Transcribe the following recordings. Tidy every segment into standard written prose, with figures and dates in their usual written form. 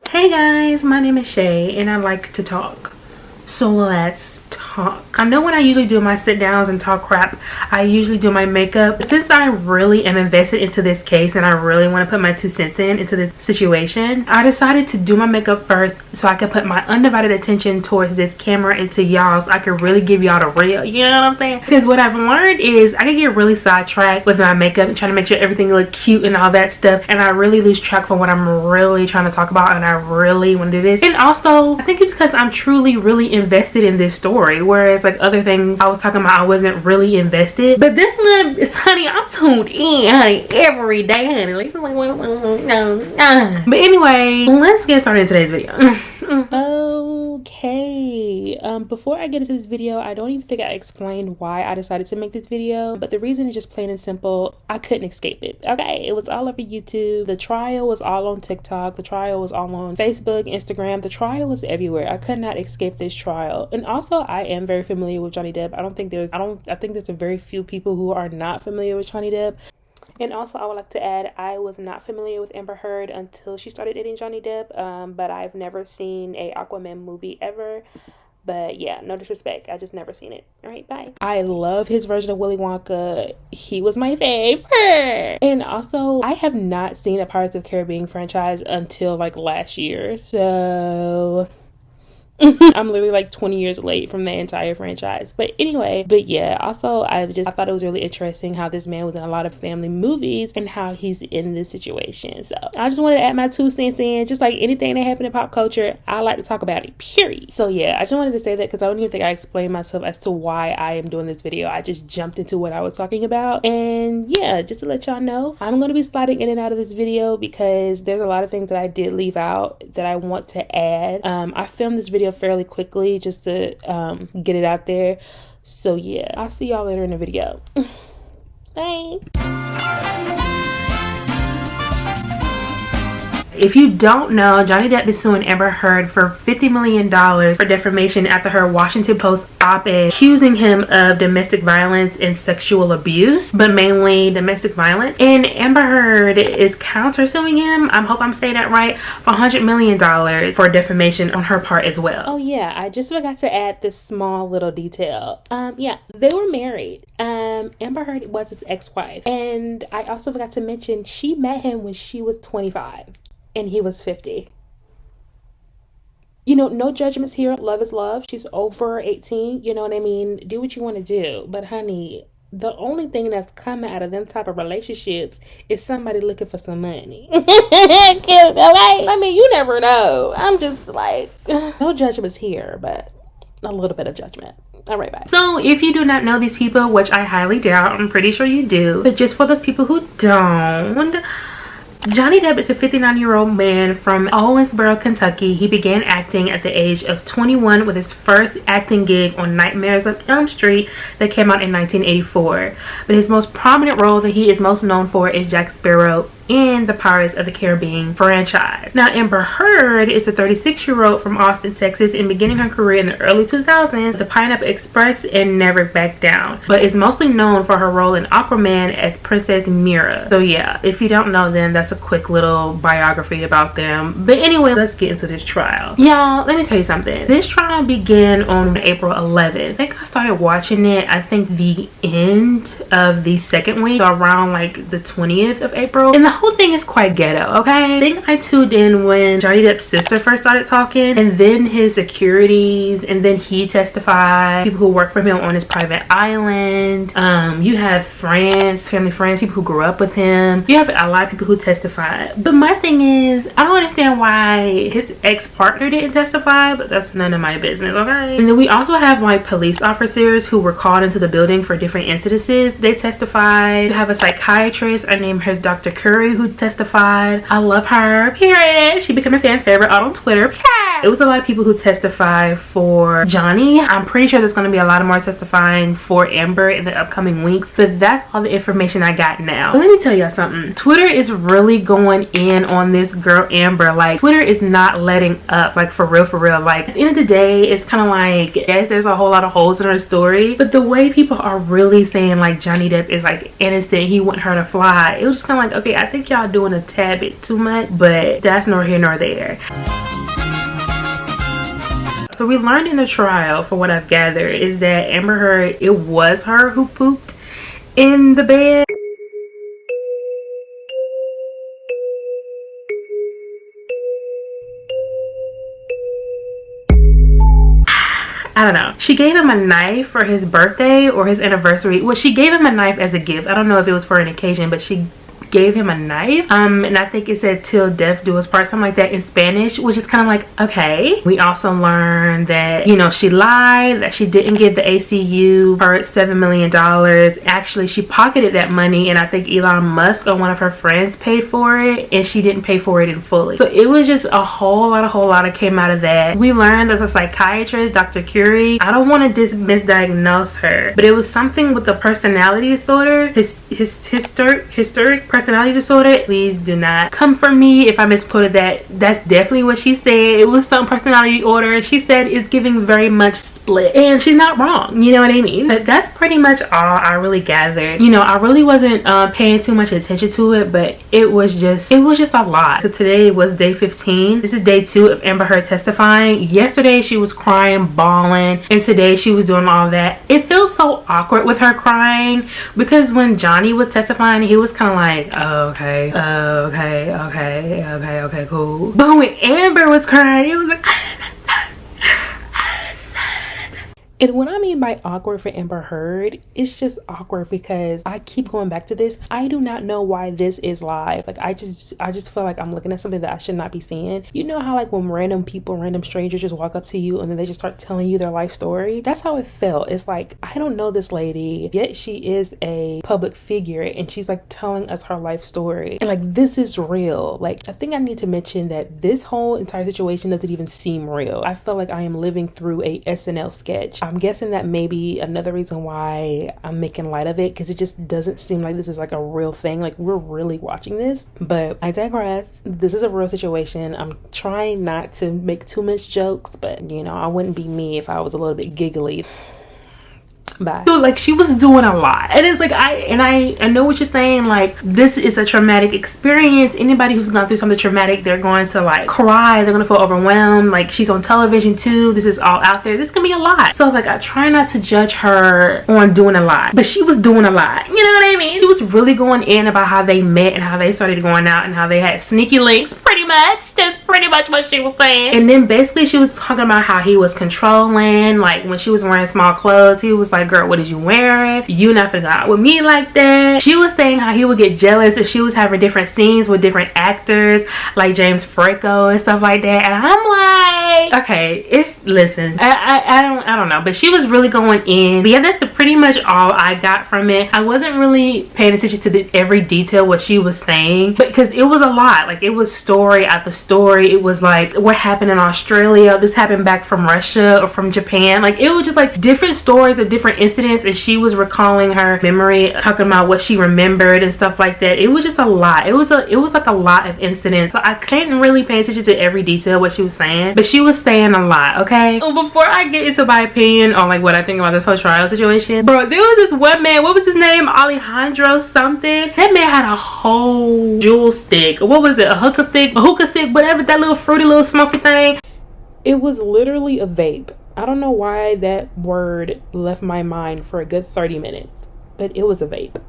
Hey guys, my name is Shay and I like to talk. So let's talk. I know when I usually do my sit downs and talk crap, I usually do my makeup. Since I really am invested into this case and I really want to put my 2 cents into this situation, I decided to do my makeup first so I could put my undivided attention towards this camera and to y'all, so I could really give y'all the real, you know what I'm saying? Because what I've learned is I can get really sidetracked with my makeup and trying to make sure everything look cute and all that stuff, and I really lose track for what I'm really trying to talk about, and I really want to do this. And also I think it's because I'm truly really invested in this story, whereas like other things I was talking about I wasn't really invested. But this one is, honey, I'm tuned in, honey, every day, honey. Like, but anyway, let's get started in today's video. Okay, before I get into this video, I don't even think I explained why I decided to make this video, but the reason is just plain and simple. I couldn't escape it. Okay, it was all over YouTube. The trial was all on TikTok. The trial was all on Facebook, Instagram. The trial was everywhere. I could not escape this trial. And also, I am very familiar with Johnny Depp. I think there's a very few people who are not familiar with Johnny Depp. And also, I would like to add, I was not familiar with Amber Heard until she started dating Johnny Depp, but I've never seen a Aquaman movie ever. But yeah, no disrespect, I just never seen it. All right, bye. I love his version of Willy Wonka. He was my favorite. And also, I have not seen a Pirates of the Caribbean franchise until like last year. So I'm literally like 20 years late from the entire franchise. But anyway, yeah, also I thought it was really interesting how this man was in a lot of family movies and how he's in this situation. So I just wanted to add my 2 cents in. Just like anything that happened in pop culture, I like to talk about it, period. So yeah, I just wanted to say that because I don't even think I explained myself as to why I am doing this video. I just jumped into what I was talking about. And yeah, just to let y'all know, I'm going to be sliding in and out of this video because there's a lot of things that I did leave out that I want to add. I filmed this video fairly quickly just to get it out there. So yeah, I'll see y'all later in the video. Bye. If you don't know, Johnny Depp is suing Amber Heard for $50 million for defamation after her Washington Post op-ed accusing him of domestic violence and sexual abuse, but mainly domestic violence. And Amber Heard is counter-suing him, I hope I'm saying that right, for $100 million for defamation on her part as well. Oh yeah, I just forgot to add this small little detail. Yeah, they were married. Amber Heard was his ex-wife. And I also forgot to mention, she met him when she was 25. And he was 50. You know, no judgments here. Love is love. She's over 18. You know what I mean? Do what you want to do. But honey, the only thing that's coming out of them type of relationships is somebody looking for some money. Okay? I mean, you never know. I'm just like, no judgments here, but a little bit of judgment. All right, bye. So if you do not know these people, which I highly doubt, I'm pretty sure you do, but just for those people who don't, Johnny Depp is a 59-year-old man from Owensboro, Kentucky. He began acting at the age of 21 with his first acting gig on Nightmares on Elm Street that came out in 1984. But his most prominent role that he is most known for is Jack Sparrow in the Pirates of the Caribbean franchise. Now, Amber Heard is a 36-year-old from Austin, Texas, and beginning her career in the early 2000s, The Pineapple Express and Never Back Down, but is mostly known for her role in Aquaman as Princess Mira. So yeah, if you don't know them, that's a quick little biography about them. But anyway, let's get into this trial. Y'all, let me tell you something. This trial began on April 11th. I think I started watching it, I think the end of the second week, so around like the 20th of April. And the whole thing is quite ghetto, okay? I think I tuned in when Johnny Depp's sister first started talking, and then his securities, and then he testified, people who work for him on his private island. You have friends, family friends, people who grew up with him. You have a lot of people who testified. But my thing is, I don't understand why his ex-partner didn't testify, but that's none of my business, okay? And then we also have like police officers who were called into the building for different incidences. They testified. You have a psychiatrist, her name is Dr. Curry, who testified. I love her, period. She became a fan favorite out on Twitter, period. It was a lot of people who testified for Johnny. I'm pretty sure there's going to be a lot of more testifying for Amber in the upcoming weeks, but that's all the information I got now. But let me tell y'all something. Twitter is really going in on this girl Amber. Like, Twitter is not letting up, like, for real. Like, at the end of the day, it's kind of like, yes, there's a whole lot of holes in her story, but the way people are really saying like Johnny Depp is like innocent, he want her to fly, it was just kind of like, okay, I think y'all doing a tad bit too much, but that's nor here nor there. So we learned in the trial, for what I've gathered, is that Amber Heard, it was her who pooped in the bed. I don't know. She gave him a knife for his birthday or his anniversary. Well, she gave him a knife as a gift. I don't know if it was for an occasion, but she gave him a knife, and I think it said "till death do us part," something like that in Spanish, which is kind of like, okay. We also learned that, you know, she lied, that she didn't give the ACU her $7 million. Actually, she pocketed that money, and I think Elon Musk or one of her friends paid for it, and she didn't pay for it in fully. So it was just a whole lot that came out of that. We learned that the psychiatrist, Dr. Curie, I don't want to misdiagnose her, but it was something with the personality disorder, hysteric personality disorder. Please do not come for me if I misquoted that. That's definitely what she said. It was some personality disorder. She said it's giving very much split, and she's not wrong, you know what I mean? But that's pretty much all I really gathered. You know, I really wasn't paying too much attention to it, but it was just a lot. So today was day 15. This is day 2 of Amber Heard testifying. Yesterday she was crying, bawling, and today she was doing all that. It feels so awkward with her crying, because when Johnny was testifying, he was kind of like, oh, okay, cool. But when Amber was crying, it was like And what I mean by awkward for Amber Heard, it's just awkward because I keep going back to this. I do not know why this is live. Like, I just feel like I'm looking at something that I should not be seeing. You know how like when random strangers just walk up to you and then they just start telling you their life story? That's how it felt. It's like, I don't know this lady, yet she is a public figure and she's like telling us her life story. And like, this is real. Like, I think I need to mention that this whole entire situation doesn't even seem real. I feel like I am living through a SNL sketch. I'm guessing that may be another reason why I'm making light of it, because it just doesn't seem like this is like a real thing. Like, we're really watching this. But I digress. This is a real situation. I'm trying not to make too much jokes, but you know, I wouldn't be me if I was a little bit giggly. Bye. So like, she was doing a lot, and it's like I know what you're saying. Like, this is a traumatic experience. Anybody who's gone through something traumatic, they're going to like cry, they're gonna feel overwhelmed. Like, she's on television too, this is all out there, this can be a lot. So like, I try not to judge her on doing a lot, but she was doing a lot, you know what I mean? She was really going in about how they met and how they started going out and how they had sneaky links. Pretty much, that's pretty much what she was saying. And then basically she was talking about how he was controlling. Like, when she was wearing small clothes, he was like, girl, what is you wearing? You not finna go out with me like that. She was saying how he would get jealous if she was having different scenes with different actors like James Franco and stuff like that. And I'm like, okay, listen, I don't know, but she was really going in. But yeah, that's pretty much all I got from it. I wasn't really paying attention to every detail what she was saying, but because it was a lot. Like, it was story after story. It was like, what happened in Australia, this happened back from Russia or from Japan. Like, it was just like different stories of different incidents, and she was recalling her memory, talking about what she remembered and stuff like that. It was just a lot. It was like a lot of incidents. So I couldn't really pay attention to every detail what she was saying, but she was saying a lot. Okay, so before I get into my opinion on like what I think about this whole trial situation, bro, there was this one man, what was his name, Alejandro something. That man had a whole jewel stick, what was it, a hookah stick, whatever, that little fruity little smoky thing. It was literally a vape. I don't know why that word left my mind for a good 30 minutes, but it was a vape.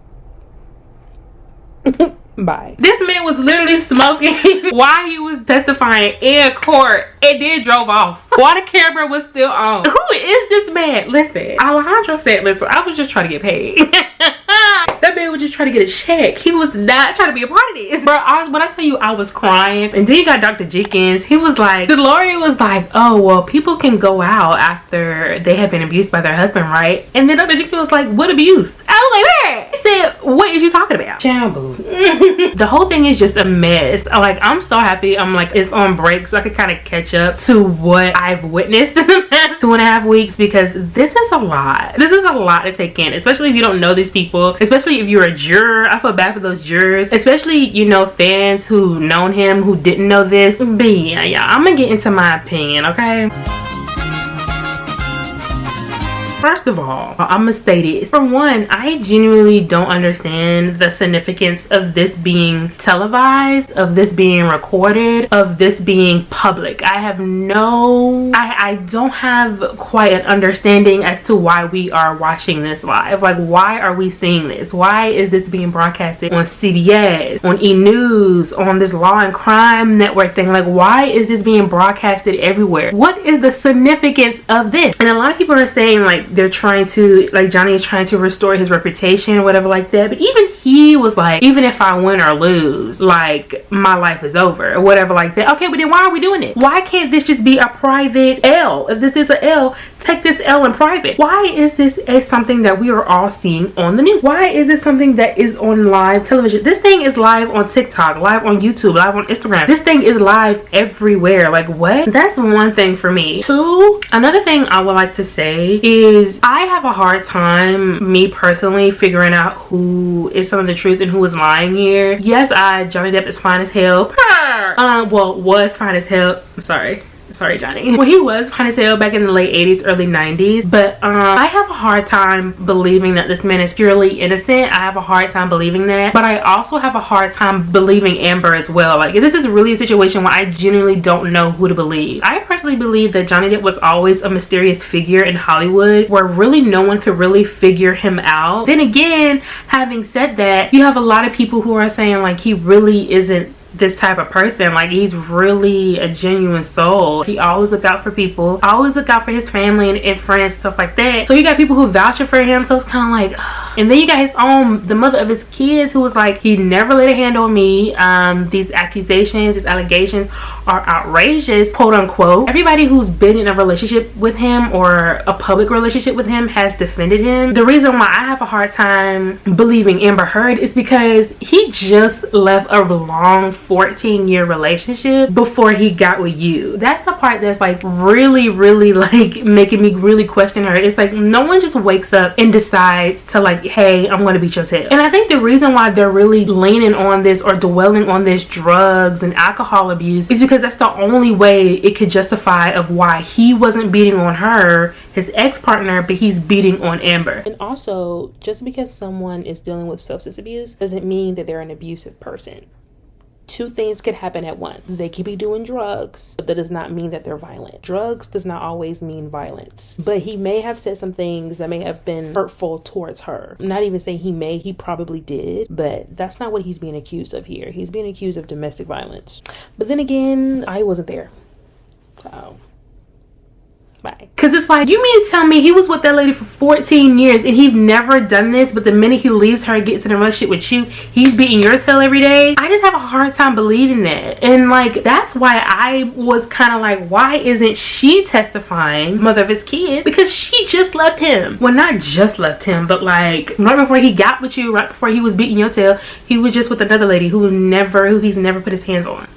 Bye. This man was literally smoking while he was testifying in court, and then drove off while the camera was still on. Who is this man? Listen, Alejandro said, listen, I was just trying to get paid. That man was just trying to get a check. He was not trying to be a part of this. Bro, when I tell you I was crying, and then you got Dr. Jenkins, he was like, the lawyer was like, oh, well, people can go out after they have been abused by their husband, right? And then Dr. Jenkins was like, what abuse? I was like, man. He said, what is you talking about? Shambles. The whole thing is just a mess. Like, I'm so happy I'm like it's on break so I could kind of catch up to what I've witnessed in the past 2.5 weeks, because this is a lot. This is a lot to take in, especially if you don't know these people, especially if you're a juror. I feel bad for those jurors, especially, you know, fans who known him who didn't know this. But yeah, I'm gonna get into my opinion, okay? First of all, I'm gonna say this. For one, I genuinely don't understand the significance of this being televised, of this being recorded, of this being public. I don't have quite an understanding as to why we are watching this live. Like, why are we seeing this? Why is this being broadcasted on CBS, on E! News, on this Law and Crime Network thing? Like, why is this being broadcasted everywhere? What is the significance of this? And a lot of people are saying, like, they're trying to, like, Johnny is trying to restore his reputation or whatever like that. But even he was like, even if I win or lose, like, my life is over or whatever like that. Okay, but then why are we doing it? Why can't this just be a private L? If this is a L, take this L in private. Why is this something that we are all seeing on the news? Why is this something that is on live television? This thing is live on TikTok, live on YouTube, live on Instagram. This thing is live everywhere. Like, what? That's one thing for me. Two, another thing I would like to say is I have a hard time, me personally, figuring out who is some of the truth and who is lying here. Yes, Johnny Depp is fine as hell. Well, was fine as hell. I'm sorry, Johnny. Well, he was fine as hell back in the late 80s, early 90s. But I have a hard time believing that this man is purely innocent. I have a hard time believing that. But I also have a hard time believing Amber as well. Like, this is really a situation where I genuinely don't know who to believe. I personally believe that Johnny Depp was always a mysterious figure in Hollywood where really no one could really figure him out. Then again, having said that, you have a lot of people who are saying, like, he really isn't this type of person. Like, he's really a genuine soul. He always look out for people, always look out for his family and friends, stuff like that. So you got people who vouching for him, so it's kind of like and then you got his own, the mother of his kids, who was like, he never laid a hand on me. These accusations, these allegations are outrageous, quote unquote. Everybody who's been in a relationship with him or a public relationship with him has defended him. The reason why I have a hard time believing Amber Heard is because he just left a long 14-year relationship before he got with you. That's the part that's like really like making me really question her. It's like, no one just wakes up and decides to, like, hey, I'm gonna beat your tail. And I think the reason why they're really leaning on this or dwelling on this drugs and alcohol abuse is because that's the only way it could justify of why he wasn't beating on her, his ex-partner, but he's beating on Amber. And also, just because someone is dealing with substance abuse doesn't mean that they're an abusive person. Two things could happen at once. They could be doing drugs, but that does not mean that they're violent. Drugs does not always mean violence. But he may have said some things that may have been hurtful towards her. I'm not even saying he probably did, but that's not what he's being accused of here. He's being accused of domestic violence. But then again, I wasn't there. So bye. Because it's like, you mean to tell me he was with that lady for 14 years and he's never done this, but the minute he leaves her and gets in a relationship with you, he's beating your tail every day? I just have a hard time believing that. And like, that's why I was kind of like, why isn't she testifying, mother of his kid? Because she just left him. Well, not just left him, but like right before he got with you, right before he was beating your tail, he was just with another lady who he's never put his hands on.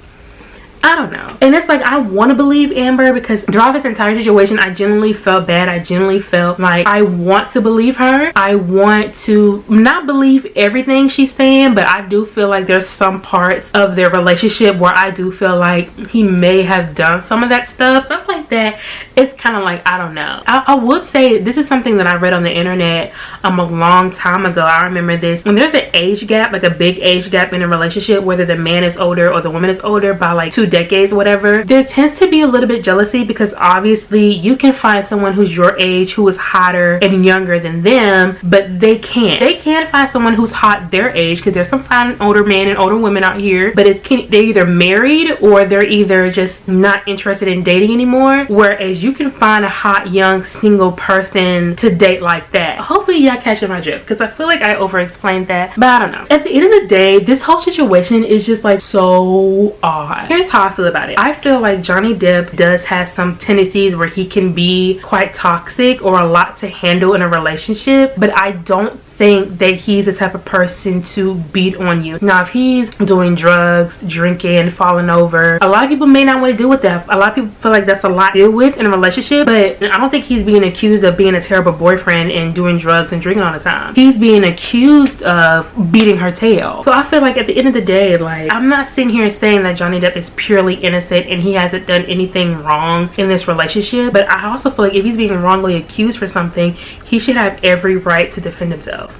I don't know. And it's like, I want to believe Amber because throughout this entire situation, I genuinely felt bad. I genuinely felt like I want to believe her. I want to not believe everything she's saying, but I do feel like there's some parts of their relationship where I do feel like he may have done some of that stuff like that. It's kind of like, I don't know. I would say this is something that I read on the internet a long time ago. I remember this. When there's an age gap, like a big age gap in a relationship, whether the man is older or the woman is older by like 2 decades or whatever, there tends to be a little bit jealousy because obviously you can find someone who's your age who is hotter and younger than them, but they can't find someone who's hot their age, because there's some fine older men and older women out here, but they're either married or they're either just not interested in dating anymore, whereas you can find a hot young single person to date like that. Hopefully y'all catching my drift, because I feel like I over explained that, but I don't know. At the end of the day, this whole situation is just like so odd. Here's how I feel about it. I feel like Johnny Depp does have some tendencies where he can be quite toxic or a lot to handle in a relationship, but I don't think that he's the type of person to beat on you. Now, if he's doing drugs, drinking, falling over, a lot of people may not want to deal with that. A lot of people feel like that's a lot to deal with in a relationship, but I don't think he's being accused of being a terrible boyfriend and doing drugs and drinking all the time. He's being accused of beating her tail. So I feel like at the end of the day, like, I'm not sitting here saying that Johnny Depp is purely innocent and he hasn't done anything wrong in this relationship, but I also feel like if he's being wrongly accused for something, he should have every right to defend himself.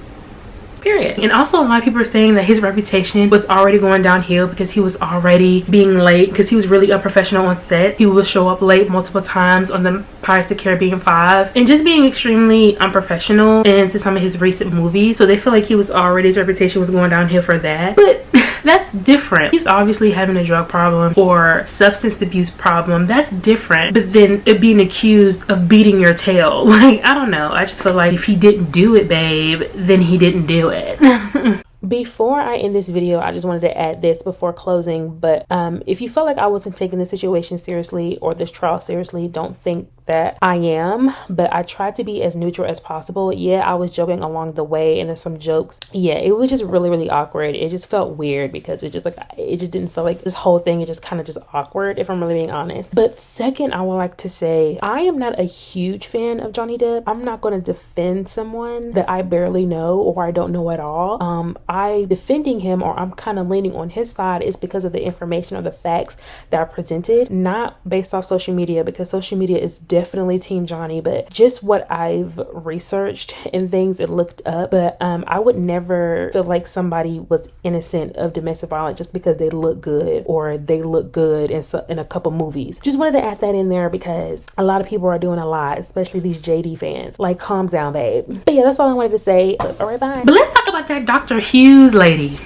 Period. And also, a lot of people are saying that his reputation was already going downhill because he was already being late, because he was really unprofessional on set. He would show up late multiple times on the Pirates of the Caribbean 5 and just being extremely unprofessional into some of his recent movies. So they feel like his reputation was going downhill for that. But that's different. He's obviously having a drug problem or substance abuse problem. That's different. But then being accused of beating your tail, like, I don't know. I just feel like if he didn't do it, babe, then he didn't do it. Before I end this video, I just wanted to add this before closing, but if you felt like I wasn't taking this situation seriously or this trial seriously, don't think that I am, but I tried to be as neutral as possible. Yeah, I was joking along the way, and there's some jokes. Yeah, it was just really awkward. It just felt weird because it just didn't feel like this whole thing is just kind of just awkward, if I'm really being honest. But second, I would like to say I am not a huge fan of Johnny Depp. I'm not going to defend someone that I barely know or I don't know at all. I defending him, or I'm kind of leaning on his side, is because of the information or the facts that are presented, not based off social media, because social media is definitely Team Johnny, but just what I've researched and things it looked up. But I would never feel like somebody was innocent of domestic violence just because they look good or they look good in a couple movies. Just wanted to add that in there because a lot of people are doing a lot, especially these JD fans. Like, calm down, babe. But yeah, that's all I wanted to say. All right, bye. But let's talk about that Dr. Hughes lady.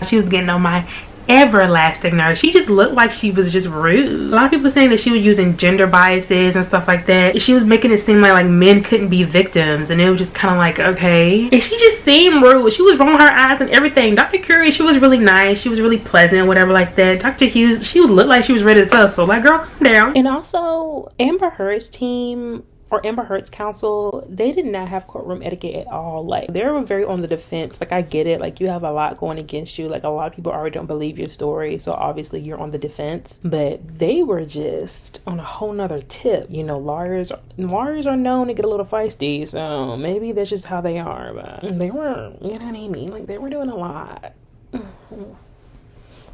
She was getting on my everlasting nerve. She just looked like she was just rude. A lot of people saying that she was using gender biases and stuff like that. She was making it seem like men couldn't be victims, and it was just kind of like, okay. And she just seemed rude. She was rolling her eyes and everything. Dr. Curie, she was really nice. She was really pleasant, whatever like that. Dr. Hughes, she looked like she was ready to tussle. Like, girl, calm down. And also, Amber Heard's team, or Amber Heard's counsel, they did not have courtroom etiquette at all. Like, they were very on the defense. Like, I get it. Like, you have a lot going against you. Like, a lot of people already don't believe your story, so obviously you're on the defense. But they were just on a whole nother tip. You know, lawyers are known to get a little feisty, so maybe that's just how they are. But they were, you know what I mean? Like, they were doing a lot.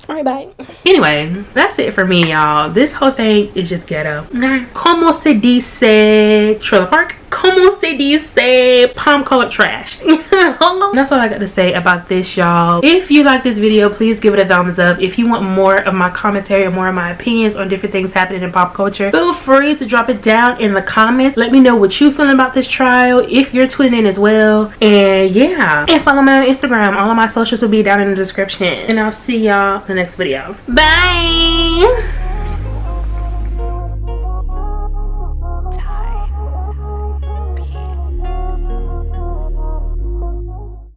Alright, bye. Anyway, that's it for me, y'all. This whole thing is just ghetto. Como se dice trailer park? Como se dice palm colored trash? That's all I got to say about this, y'all. If you like this video, please give it a thumbs up. If you want more of my commentary or more of my opinions on different things happening in pop culture, feel free to drop it down in the comments. Let me know what you feeling about this trial, if you're tuning in as well. And yeah, and follow me on Instagram. All of my socials will be down in the description. And I'll see y'all in the next video. Bye.